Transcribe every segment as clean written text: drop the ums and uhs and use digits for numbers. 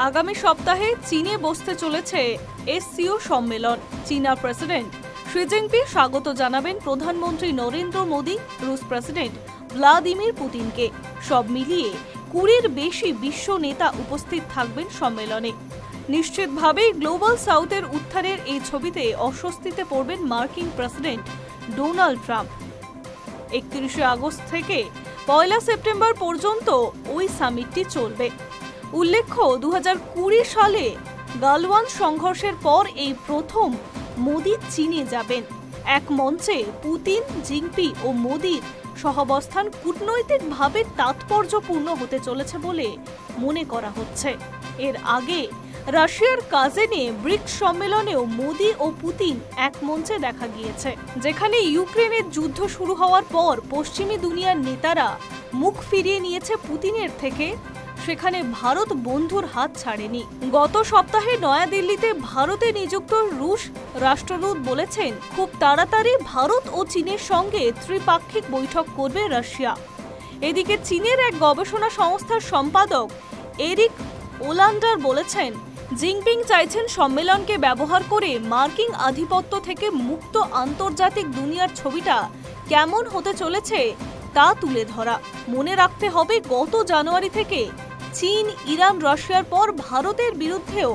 আগামী সপ্তাহে চীনে বসতে চলেছে এসসিও সম্মেলন। চীনা প্রেসিডেন্ট শি জিনপিং স্বাগত জানাবেন প্রধানমন্ত্রী নরেন্দ্র মোদী, রুশ প্রেসিডেন্ট ভ্লাদিমির পুতিনকে। সব মিলিয়ে 20-এর বেশি বিশ্ব নেতা উপস্থিত থাকবেন সম্মেলনে। নিশ্চিতভাবেই গ্লোবাল সাউথের উত্থানের এই ছবিতে অস্বস্তিতে পড়বেন মার্কিন প্রেসিডেন্ট ডোনাল্ড ট্রাম্প। 31শে আগস্ট থেকে 1 সেপ্টেম্বর পর্যন্ত ওই সামিটটি চলবে। উল্লেখ্য, 2020 সালে গালওয়ান সংঘর্ষের পর এই প্রথম মোদি চীনে যাবেন। এক মঞ্চে পুতিন, জিনপিং ও মোদির সহাবস্থান কূটনৈতিকভাবে তাৎপর্যপূর্ণ হতে চলেছে বলে মনে করা হচ্ছে। এর আগে রাশিয়ার কাজেনে ব্রিক্স সম্মেলনেও মোদি ও পুতিন এক মঞ্চে দেখা গিয়েছে, যেখানে ইউক্রেনের যুদ্ধ শুরু হওয়ার পর পশ্চিমী দুনিয়ার নেতারা মুখ ফিরিয়ে নিয়েছে পুতিনের থেকে। সেখানে ভারত বন্ধুর হাত ছাড়েনি। গত সপ্তাহে নয়াদিল্লিতে ভারতে নিযুক্ত রুশ রাষ্ট্রদূত বলেছেন, খুব তাড়াতাড়ি ভারত ও চীনের সঙ্গে ত্রিপাক্ষিক বৈঠক করবে রাশিয়া। এদিকে চীনের এক গবেষণা সংস্থার সম্পাদক এরিক ওলান্ডার বলেছেন, জিনপিং চাইছেন সম্মেলনকে ব্যবহার করে মার্কিন আধিপত্য থেকে মুক্ত আন্তর্জাতিক দুনিয়ার ছবিটা কেমন হতে চলেছে তা তুলে ধরা। মনে রাখতে হবে, গত জানুয়ারি থেকে চীন, ইরান, রাশিয়ার পর ভারতের বিরুদ্ধেও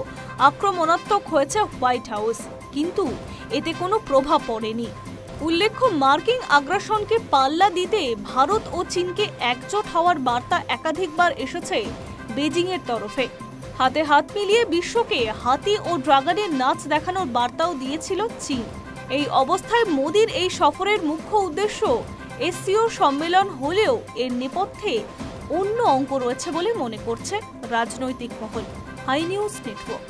আক্রমণাত্মক হয়েছে হোয়াইট হাউস, কিন্তু এতে কোনো প্রভাব পড়েনি। উল্লেখ্য, মার্কিন আগ্রাসনকে পাল্লা দিতে ভারত ও চীনকে একজোট হওয়ার বার্তা একাধিকবার এসেছে বেজিংয়ের তরফে। হাতে হাত মিলিয়ে বিশ্বকে হাতি ও ড্রাগনের নাচ দেখানোর বার্তাও দিয়েছিল চীন। এই অবস্থায় মোদির এই সফরের মুখ্য উদ্দেশ্য এসসিও সম্মেলন হলেও এর নেপথ্যে অন্য অঙ্ক রয়েছে বলে মনে করছে রাজনৈতিক মহল। High news network.